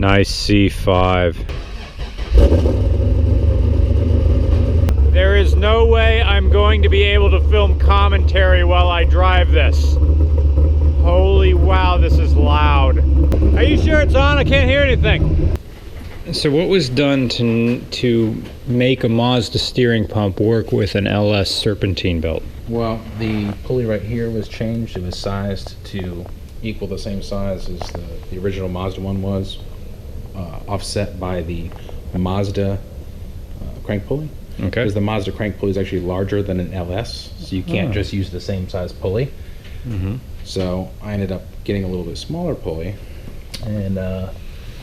Nice C5. There is no way I'm going to be able to film commentary while I drive this. Holy wow, this is loud. Are you sure it's on? I can't hear anything. So what was done to make a Mazda steering pump work with an LS serpentine belt? Well, the pulley right here was changed. It was sized to equal the same size as the original Mazda one was, offset by the Mazda crank pulley. Okay. Because the Mazda crank pulley is actually larger than an LS, so you can't just use the same size pulley. So I ended up getting a little bit smaller pulley and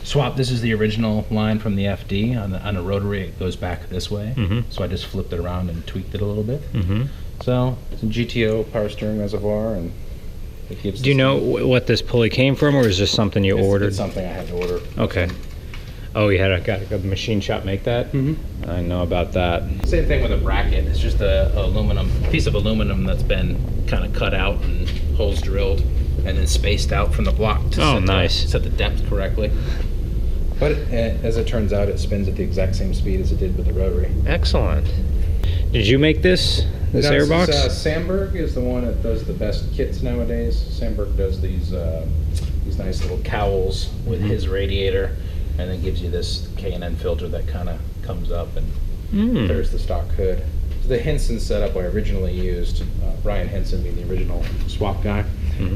swapped. This is the original line from the FD. On a rotary, it goes back this way. So I just flipped it around and tweaked it a little bit. So it's a GTO power steering reservoir, and it keeps. Do you know what this pulley came from, or is this something you ordered? It's something I had to order. Okay. Oh, you had got a machine shop make that? I know about that. Same thing with a bracket. It's just a piece of aluminum that's been kind of cut out and holes drilled and then spaced out from the block to set the depth correctly. But as it turns out, it spins at the exact same speed as it did with the rotary. Excellent. Did you make this airbox? Sandberg is the one that does the best kits nowadays. Sandberg does these nice little cowls with his radiator, and then gives you this K&N filter that kind of comes up, and there's the stock hood. So the Henson setup I originally used, Brian Henson being the original swap guy,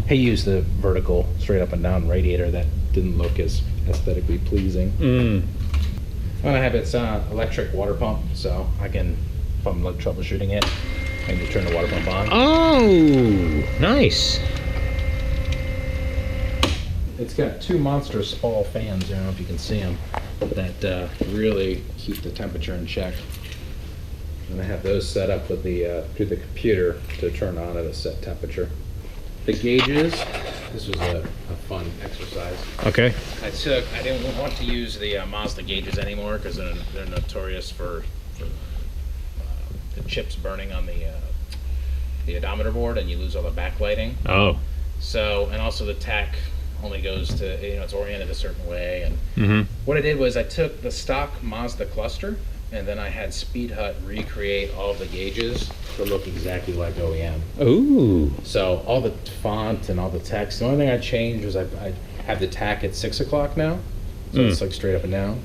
he used the vertical straight up and down radiator that didn't look as aesthetically pleasing. And I have its electric water pump, so I can, if I'm troubleshooting it, I can just turn the water pump on. Oh, nice. It's got two monster Spall fans, I don't know if you can see them, that really keep the temperature in check. And I have those set up with through the computer to turn on at a set temperature. The gauges, this was a fun exercise. Okay. I didn't want to use the Mazda gauges anymore because they're notorious for the chips burning on the odometer board, and you lose all the backlighting. Oh. So, and also the tach only goes to, it's oriented a certain way. And what I did was I took the stock Mazda cluster, and then I had Speed Hut recreate all of the gauges to look exactly like OEM. Ooh. So all the font and all the text, the only thing I changed was I have the tach at 6 o'clock now, so it's like straight up and down.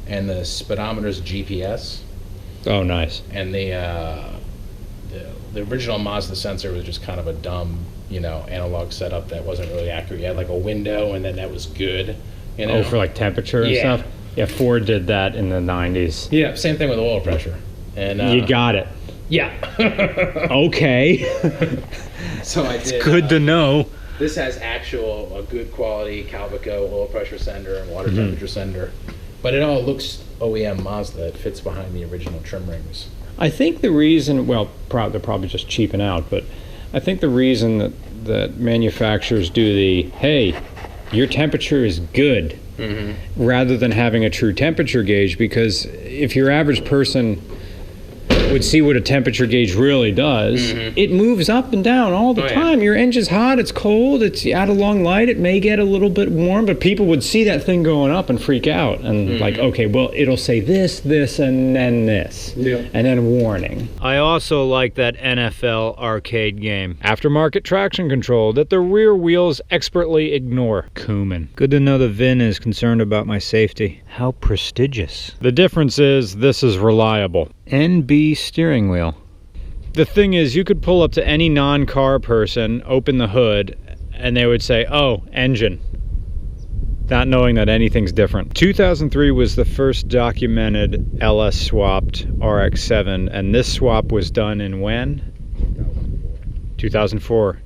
And the speedometer's GPS. Oh, nice. And the original Mazda sensor was just kind of a dumb, analog setup that wasn't really accurate. You had like a window, and then that was good. Oh, for like temperature and stuff? Yeah, Ford did that in the 90s. Yeah, same thing with oil pressure. And you got it. Yeah. Okay. So I did. It's good to know. This has a good quality Calvico oil pressure sender and water temperature sender. But it all looks OEM Mazda. It fits behind the original trim rings. I think the reason, well, they're probably just cheaping out, but I think the reason that manufacturers do the, hey, your temperature is good, rather than having a true temperature gauge, because if your average person would see what a temperature gauge really does, it moves up and down all the time. Your engine's hot, it's cold, it's at a long light, it may get a little bit warm, but people would see that thing going up and freak out and like, okay, well, it'll say this, and then this, and then warning. I also like that NFL arcade game, aftermarket traction control that the rear wheels expertly ignore. Cumin. Good to know the VIN is concerned about my safety. How prestigious. The difference is this is reliable. NB steering wheel. The thing is, you could pull up to any non-car person, open the hood, and they would say, oh, engine, not knowing that anything's different. 2003 was the first documented LS swapped RX-7, and this swap was done in when? 2004.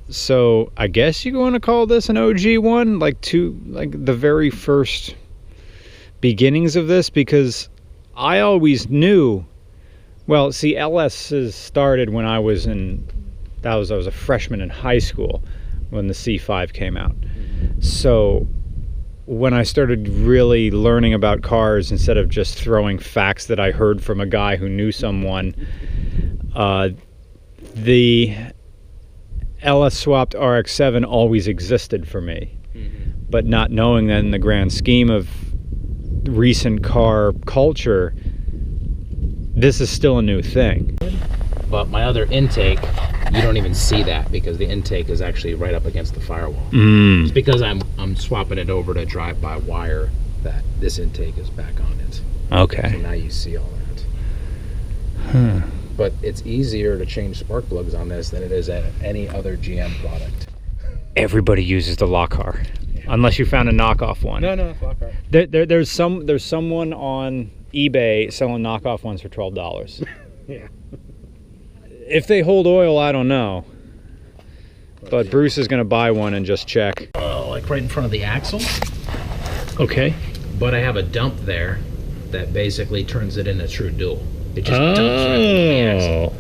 So I guess you want to call this an OG one, like the very first beginnings of this, because I always knew, well, see, LS's started when I was a freshman in high school when the C5 came out. So when I started really learning about cars, instead of just throwing facts that I heard from a guy who knew someone, the LS swapped RX-7 always existed for me. but not knowing that in the grand scheme of recent car culture, this is still a new thing. But my other intake, you don't even see that because the intake is actually right up against the firewall. It's because I'm swapping it over to drive-by-wire that this intake is back on it. Okay. So now you see all that. But it's easier to change spark plugs on this than it is at any other GM product. Everybody uses the Lockhart, unless you found a knockoff one. No, it's Lockhart. There's someone on eBay selling knockoff ones for $12. Yeah. If they hold oil, I don't know. But Bruce is going to buy one and just check. Like right in front of the axle. Okay. But I have a dump there that basically turns it into true dual. It just dumps right into the axle.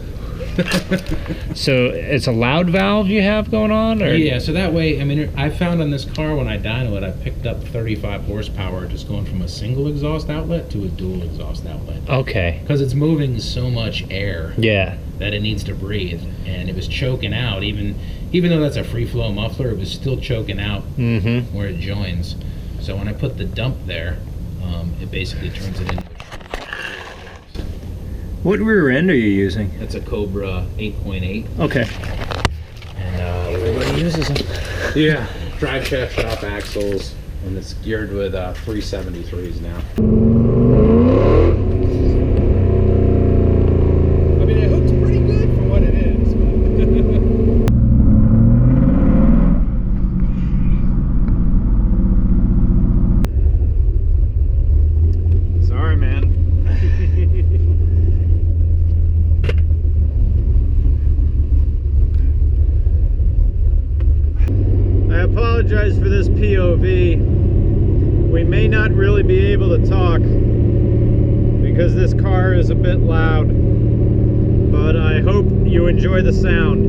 So it's a loud valve you have going on? Or? Yeah, so that way, I mean, I found on this car when I dyno it, I picked up 35 horsepower just going from a single exhaust outlet to a dual exhaust outlet. Okay. Because it's moving so much air. Yeah. That it needs to breathe, and it was choking out. Even though that's a free flow muffler, it was still choking out where it joins. So when I put the dump there, it basically turns it into. What rear end are you using? It's a Cobra 8.8. Okay. And everybody uses them. Yeah. Drive shaft shop axles, and it's geared with 373s now. For this POV, we may not really be able to talk because this car is a bit loud, but I hope you enjoy the sound.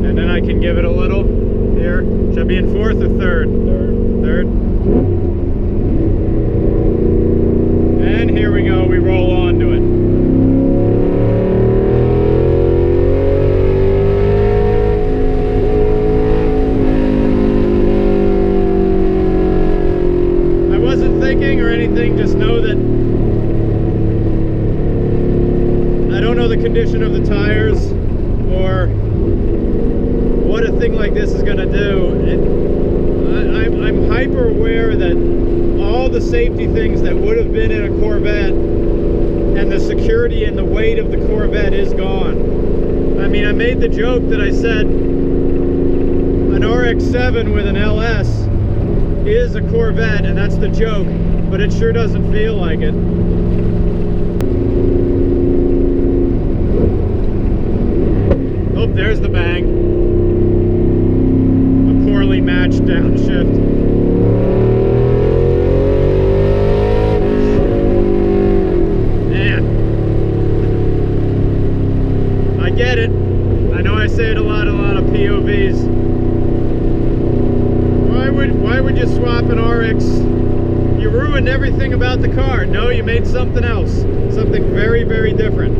And then I can give it a little here. Should I be in fourth or third? Third. And here we go, we roll onto it. I wasn't thinking or anything, just know that I don't know the condition of the tires or what a thing like this is going to do. I'm hyper aware that all the safety things that would have been in a Corvette and the security and the weight of the Corvette is gone. I mean, I made the joke that I said an RX-7 with an LS is a Corvette, and that's the joke, but it sure doesn't feel like it. Oh, there's the bang. A poorly matched downshift. Get it. I know I say it a lot of POVs. Why would you swap an RX? You ruined everything about the car. No, you made something else. Something very, very different.